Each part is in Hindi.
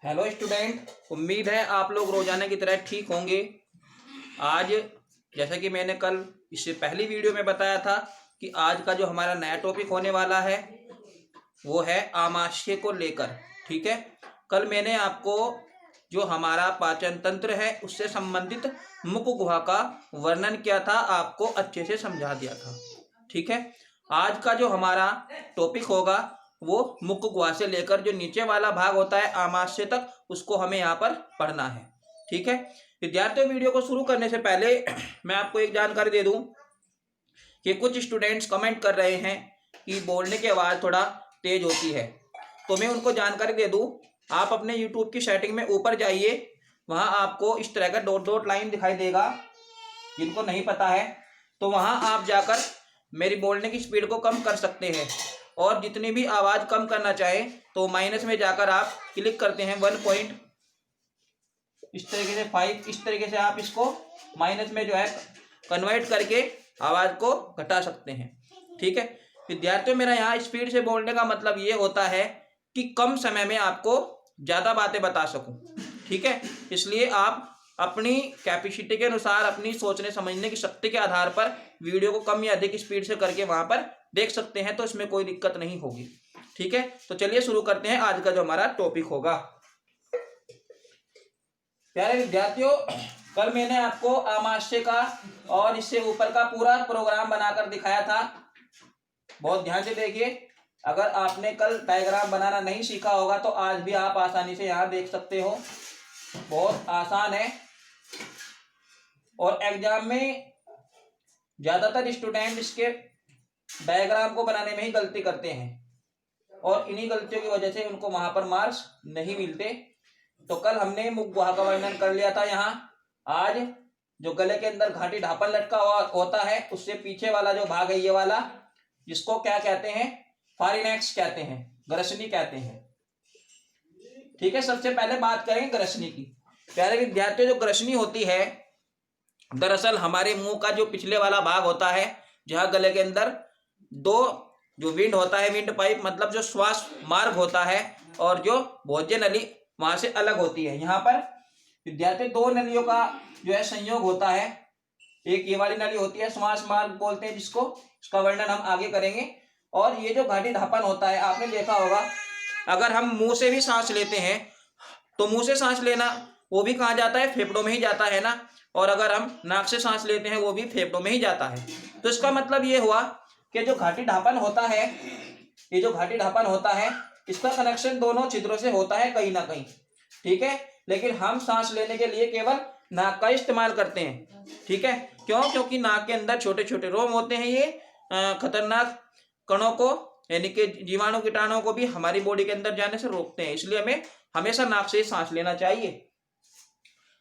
हेलो स्टूडेंट, उम्मीद है आप लोग रोजाना की तरह ठीक होंगे। आज जैसा कि मैंने कल इससे पहली वीडियो में बताया था कि आज का जो हमारा नया टॉपिक होने वाला है वो है आमाशय को लेकर। ठीक है, कल मैंने आपको जो हमारा पाचन तंत्र है उससे संबंधित मुख गुहा का वर्णन किया था, आपको अच्छे से समझा दिया था। ठीक है, आज का जो हमारा टॉपिक होगा वो मुख गुहा से लेकर जो नीचे वाला भाग होता है आमाशय तक, उसको हमें यहाँ पर पढ़ना है। ठीक है विद्यार्थियों, वीडियो को शुरू करने से पहले मैं आपको एक जानकारी दे दूं कि कुछ स्टूडेंट्स कमेंट कर रहे हैं कि बोलने की आवाज़ थोड़ा तेज होती है, तो मैं उनको जानकारी दे दूं। आप अपने यूट्यूब की सेटिंग में ऊपर जाइए, वहां आपको इस तरह का डॉट डॉट लाइन दिखाई देगा। जिनको नहीं पता है तो वहां आप जाकर मेरी बोलने की स्पीड को कम कर सकते हैं, और जितनी भी आवाज़ कम करना चाहे तो माइनस में जाकर आप क्लिक करते हैं 1 पॉइंट, इस तरीके से 5, इस तरीके से आप इसको माइनस में जो है कन्वर्ट करके आवाज़ को घटा सकते हैं। ठीक है विद्यार्थियों, मेरा यहाँ स्पीड से बोलने का मतलब ये होता है कि कम समय में आपको ज़्यादा बातें बता सकूं। ठीक है, इसलिए आप अपनी कैपेसिटी के अनुसार, अपनी सोचने समझने की शक्ति के आधार पर वीडियो को कम या अधिक स्पीड से करके वहां पर देख सकते हैं, तो इसमें कोई दिक्कत नहीं होगी। ठीक है, तो चलिए शुरू करते हैं आज का जो हमारा टॉपिक होगा। प्यारे विद्यार्थियों, कल मैंने आपको आमाशय का और इससे ऊपर का पूरा प्रोग्राम बनाकर दिखाया था। बहुत ध्यान से देखिए, अगर आपने कल डायग्राम बनाना नहीं सीखा होगा तो आज भी आप आसानी से यहाँ देख सकते हो। बहुत आसान है, और एग्जाम में ज्यादातर स्टूडेंट इसके डायग्राम को बनाने में ही गलती करते हैं, और इन्हीं गलतियों की वजह से उनको वहां पर मार्क्स नहीं मिलते। तो कल हमने मुख गुहा का वर्णन कर लिया था। यहाँ आज जो गले के अंदर घाटी ढापन लटका हुआ होता है, उससे पीछे वाला जो भाग है ये वाला, जिसको क्या कहते हैं, फारिनेक्स कहते हैं, ग्रसनी कहते हैं। ठीक है, सबसे पहले बात करेंगे ग्रसनी की। प्यारे विद्यार्थियों, जो ग्रसनी होती है दरअसल हमारे मुंह का जो पिछले वाला भाग होता है, जहां गले के अंदर दो जो विंड होता है, विंड पाइप मतलब जो श्वास मार्ग होता है, और जो भोज्य नली वहां से अलग होती है। यहाँ पर विद्यार्थी दो नलियों का जो है संयोग होता है। एक ये वाली नली होती है, श्वास मार्ग बोलते हैं जिसको, इसका वर्णन हम आगे करेंगे। और ये जो घाटी ढापन होता है, आपने देखा होगा अगर हम मुंह से भी सांस लेते हैं तो मुंह से सांस लेना वो भी कहाँ जाता है, फेफड़ों में ही जाता है ना। और अगर हम नाक से सांस लेते हैं वो भी फेफड़ों में ही जाता है। तो इसका मतलब ये हुआ कि जो घाटी ढापन होता है, ये जो घाटी ढापन होता है, इसका कनेक्शन दोनों छिद्रों से होता है कहीं ना कहीं। ठीक है, लेकिन हम सांस लेने के लिए केवल नाक का इस्तेमाल करते हैं। ठीक है, क्यों? क्योंकि नाक के अंदर छोटे छोटे रोम होते हैं, ये खतरनाक कणों को यानी कि जीवाणु कीटाणुओं को भी हमारी बॉडी के अंदर जाने से रोकते हैं, इसलिए हमें हमेशा नाक से सांस लेना चाहिए।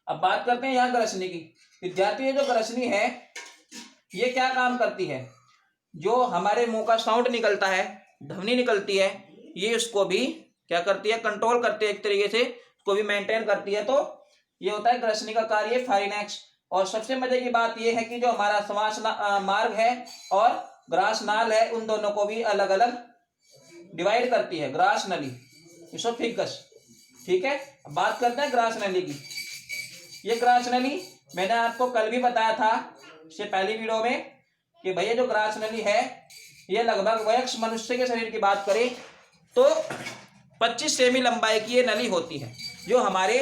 अब बात करते हैं यहाँ ग्रसनी की। विद्यार्थी, ये जो ग्रसनी है ये क्या काम करती है? जो हमारे मुंह का साउंड निकलता है, ध्वनि निकलती है, ये उसको भी क्या करती है, कंट्रोल करती है, एक तरीके से उसको भी मेंटेन करती है। तो ये होता है ग्रसनी का कार्य, फारिनेक्स। और सबसे मजे की बात ये है कि जो हमारा श्वास मार्ग है और ग्रास नाल है, उन दोनों को भी अलग अलग डिवाइड करती है ग्रास नली, इसोफिगस। ठीक है, अब बात करते हैं ग्रास नली की। ये ग्रास नली मैंने आपको कल भी बताया था इससे पहली वीडियो में कि भैया जो ग्रास नली है ये लगभग वयस्क मनुष्य के शरीर की बात करें तो 25 सेमी लंबाई की ये नली होती है, जो हमारे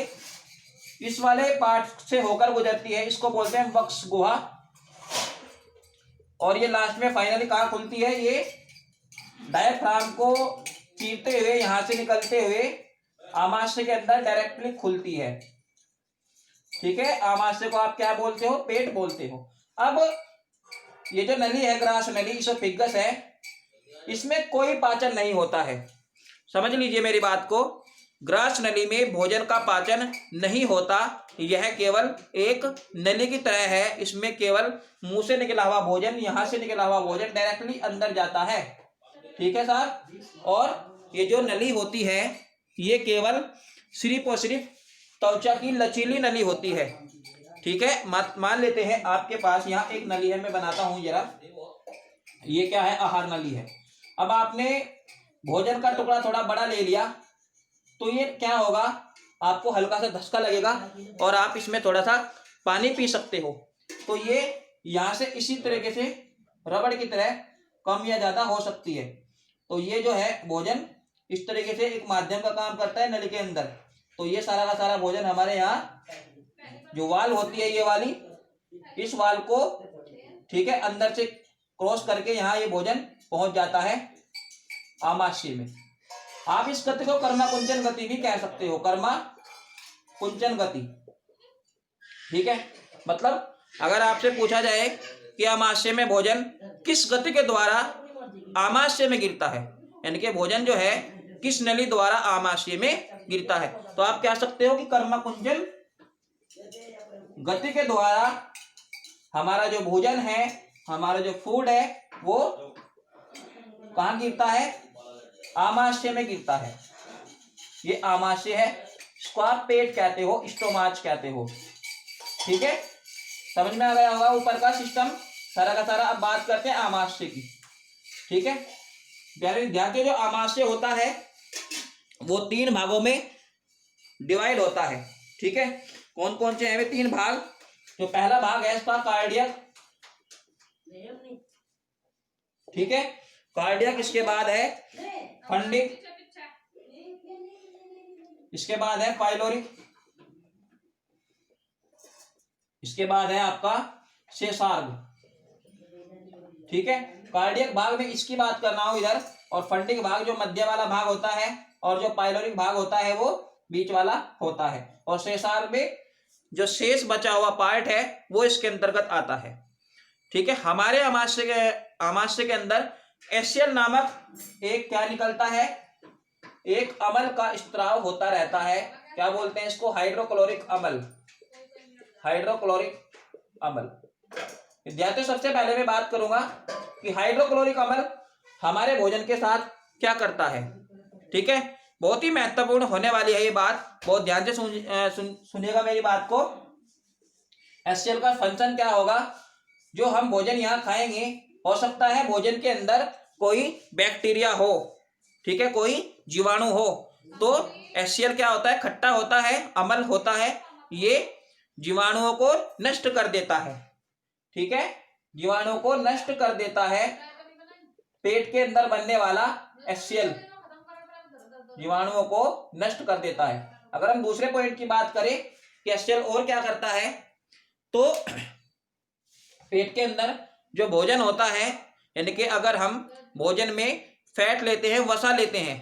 इस वाले पार्ट से होकर गुजरती है। इसको बोलते हैं वक्ष गुहा। और ये लास्ट में फाइनली कहाँ खुलती है? ये डायफ्राम को चीरते हुए, यहां से निकलते हुए आमाशय के अंदर डायरेक्टली खुलती है। ठीक है, आमाशय को आप क्या बोलते हो? पेट बोलते हो। अब ये जो नली है ग्रास नली, इसोफिगस है, इसमें कोई पाचन नहीं होता है। समझ लीजिए मेरी बात को, ग्रास नली में भोजन का पाचन नहीं होता। यह केवल एक नली की तरह है, इसमें केवल मुंह से निकला हुआ भोजन, यहां से निकला हुआ भोजन डायरेक्टली अंदर जाता है। ठीक है साहब, और ये जो नली होती है ये केवल सिर्फ और सिर्फ त्वचा की लचीली नली होती है। ठीक है, मान लेते हैं आपके पास यहाँ एक नली है, मैं बनाता हूं जरा। ये क्या है? आहार नली है। अब आपने भोजन का टुकड़ा थोड़ा बड़ा ले लिया तो ये क्या होगा, आपको हल्का सा धक्का लगेगा और आप इसमें थोड़ा सा पानी पी सकते हो। तो ये यहाँ से इसी तरीके से रबड़ की तरह कम या ज्यादा हो सकती है। तो ये जो है भोजन इस तरीके से एक माध्यम का काम करता है नली के अंदर। तो ये सारा का सारा भोजन हमारे यहाँ जो वाल होती है ये वाली, इस वाल को ठीक है अंदर से क्रॉस करके यहाँ ये भोजन पहुंच जाता है आमाशय में। आप इस गति को कर्मा कुंचन गति भी कह सकते हो, कर्मा कुंचन गति। ठीक है, मतलब अगर आपसे पूछा जाए कि आमाशय में भोजन किस गति के द्वारा आमाशय में गिरता है, यानी कि भोजन जो है किस नली द्वारा आमाशय में गिरता है, तो आप कह सकते हो कि कर्मा कुंचन गति के द्वारा हमारा जो भोजन है, हमारा जो फूड है वो कहाँ गिरता है, आमाशय में गिरता है। ये आमाशय है, इसको आप पेट कहते हो, स्टोमाच कहते हो। ठीक है, समझ में आ गया होगा ऊपर का सिस्टम सारा का सारा। अब बात करते हैं आमाशय की। ठीक है, ध्यान के जो आमाशय होता है वो 3 भागों में डिवाइड होता है। ठीक है, कौन कौन से हैं वे 3 भाग। जो पहला भाग है इसका कार्डियक। ठीक है, कार्डियक, इसके बाद है फंडिक, इसके बाद है पाइलोरिक, इसके बाद है आपका शेषार्ग। ठीक है, कार्डियक भाग में इसकी बात करना हो इधर, और फंडिक भाग जो मध्य वाला भाग होता है, और जो पाइलोरिक भाग होता है वो बीच वाला होता है, और शेषार्ग में जो शेष बचा हुआ पार्ट है वो इसके अंतर्गत आता है। ठीक है, हमारे आमाशय के अंदर एसियल नामक एक क्या निकलता है, एक अम्ल का स्त्राव होता रहता है। क्या बोलते हैं इसको, हाइड्रोक्लोरिक अम्ल, हाइड्रोक्लोरिक अम्ल। विद्यार्थियों सबसे पहले मैं बात करूंगा कि हाइड्रोक्लोरिक अम्ल हमारे भोजन के साथ क्या करता है। ठीक है, बहुत ही महत्वपूर्ण होने वाली है ये बात, बहुत ध्यान से सुनिएगा मेरी बात को। HCl का फंक्शन क्या होगा, जो हम भोजन यहाँ खाएंगे, हो सकता है भोजन के अंदर कोई बैक्टीरिया हो, ठीक है, कोई जीवाणु हो, तो HCl क्या होता है, खट्टा होता है, अम्ल होता है, ये जीवाणुओं को नष्ट कर देता है। ठीक है, जीवाणुओं को नष्ट कर देता है। पेट के अंदर बनने वाला HCl जीवाणुओं को नष्ट कर देता है। अगर हम दूसरे पॉइंट की बात करें कि HCl और क्या करता है, तो पेट के अंदर जो भोजन होता है, यानी कि अगर हम भोजन में फैट लेते हैं, वसा लेते हैं,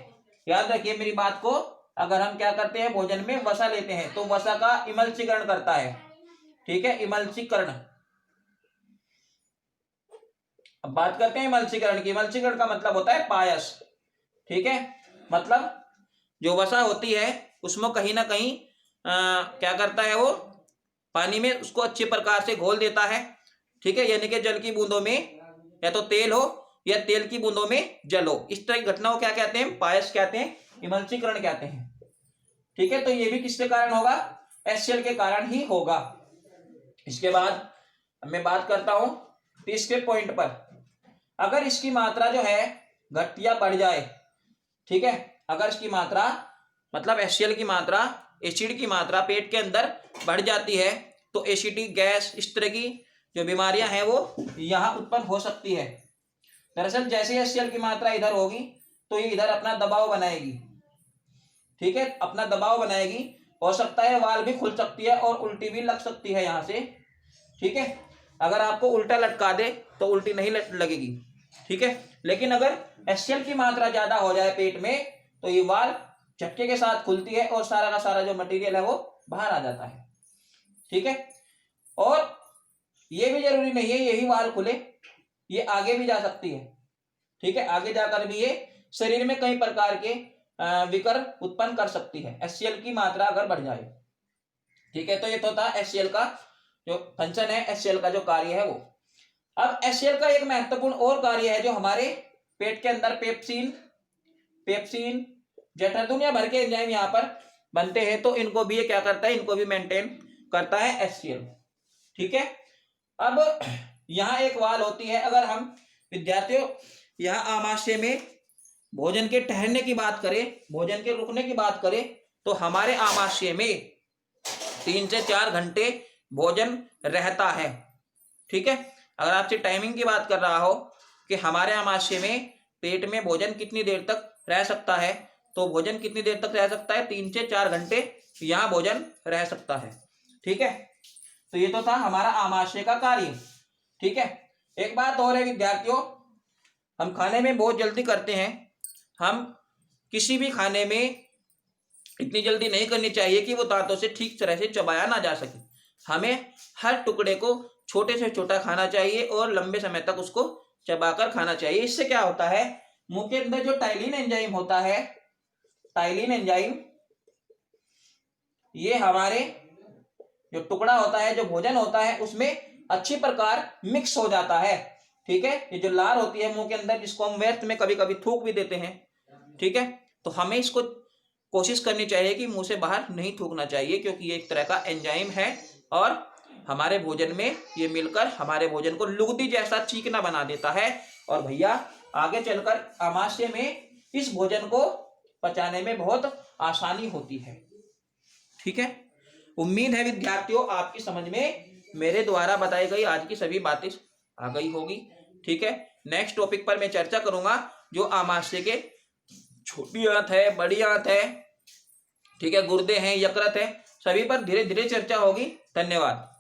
याद रखिए मेरी बात को, अगर हम क्या करते हैं भोजन में वसा लेते हैं तो वसा का इमल्सीकरण करता है। ठीक है, इमल्सीकरण। अब बात करते हैं इमल्सीकरण की। इमल्सीकरण का मतलब होता है पायस। ठीक है, मतलब जो वसा होती है उसमें कहीं ना कहीं क्या करता है, वो पानी में उसको अच्छे प्रकार से घोल देता है। ठीक है, यानी कि जल की बूंदों में या तो तेल हो या तेल की बूंदों में जल हो, इस तरह की घटना को क्या कहते हैं, पायस कहते हैं, इमल्सीकरण कहते हैं। ठीक है, तो ये भी किसके कारण होगा, HCl के कारण ही होगा। इसके बाद मैं बात करता हूं तीसरे पॉइंट पर। अगर इसकी मात्रा जो है घट या बढ़ जाए, ठीक है, अगर इसकी मात्रा मतलब HCl की मात्रा, एसिड की मात्रा पेट के अंदर बढ़ जाती है, तो एसिडिक गैस, इस तरह की जो बीमारियां हैं वो यहाँ उत्पन्न हो सकती है। दरअसल जैसे HCl की मात्रा इधर होगी तो ये इधर अपना दबाव बनाएगी। ठीक है, अपना दबाव बनाएगी, हो सकता है वाल भी खुल सकती है और उल्टी भी लग सकती है यहाँ से। ठीक है, अगर आपको उल्टा लटका दे तो उल्टी नहीं लगेगी। ठीक है, लेकिन अगर HCl की मात्रा ज्यादा हो जाए पेट में तो ये वाल झटके के साथ खुलती है और सारा का सारा जो मटेरियल है वो बाहर आ जाता है। ठीक है, और ये भी जरूरी नहीं है यही वाल खुले, ये आगे भी जा सकती है। ठीक है, आगे जाकर भी ये शरीर में कई प्रकार के विकर उत्पन्न कर सकती है, HCl की मात्रा अगर बढ़ जाए। ठीक है, तो ये तो था HCl का जो फंक्शन है, HCl का जो कार्य है वो। अब HCl का एक महत्वपूर्ण और कार्य है जो हमारे पेट के अंदर पेप्सिन, जठरधुनिया भर के एंजाइम यहाँ पर बनते हैं, तो इनको भी ये क्या करता है, इनको भी मेंटेन करता है HCl। ठीक है, अब यहाँ एक वाल होती है। अगर हम विद्यार्थियों यहाँ आमाशय में भोजन के ठहरने की बात करें, भोजन के रुकने की बात करें, तो हमारे आमाशय में 3 से 4 घंटे भोजन रहता है। ठीक है, अगर आपसे टाइमिंग की बात कर रहा हो कि हमारे आमाशय में पेट में भोजन कितनी देर तक रह सकता है, तो भोजन कितनी देर तक रह सकता है, 3 से 4 घंटे यहाँ भोजन रह सकता है। ठीक है, तो ये तो था हमारा आमाशय का कार्य। ठीक है, एक बात और है विद्यार्थियों, हम खाने में बहुत जल्दी करते हैं। हम किसी भी खाने में इतनी जल्दी नहीं करनी चाहिए कि वो दांतों से ठीक तरह से चबाया ना जा सके। हमें हर टुकड़े को छोटे से छोटा खाना चाहिए और लंबे समय तक उसको चबाकर खाना चाहिए। इससे क्या होता है, मुंह के अंदर जो टाइलिन एंजाइम होता है, टाइलिन एंजाइम, ये हमारे जो टुकड़ा होता है, जो भोजन होता है, उसमें अच्छी प्रकार मिक्स हो जाता है। ठीक है, ये जो लार होती है मुंह के अंदर, जिसको हम व्यर्थ में कभी कभी थूक भी देते हैं। ठीक है, तो हमें इसको कोशिश करनी चाहिए कि मुंह से बाहर नहीं थूकना चाहिए, क्योंकि ये एक तरह का एंजाइम है और हमारे भोजन में ये मिलकर हमारे भोजन को लुगदी जैसा चीकना बना देता है। और भैया आगे चलकर आमाशय में इस भोजन को पचाने में बहुत आसानी होती है। ठीक है, उम्मीद है विद्यार्थियों आपकी समझ में मेरे द्वारा बताई गई आज की सभी बातें आ गई होगी। ठीक है, नेक्स्ट टॉपिक पर मैं चर्चा करूंगा जो आमाशय के छोटी आंत है, बड़ी आंत है, ठीक है, गुर्दे हैं, यकृत है, सभी पर धीरे धीरे चर्चा होगी। धन्यवाद।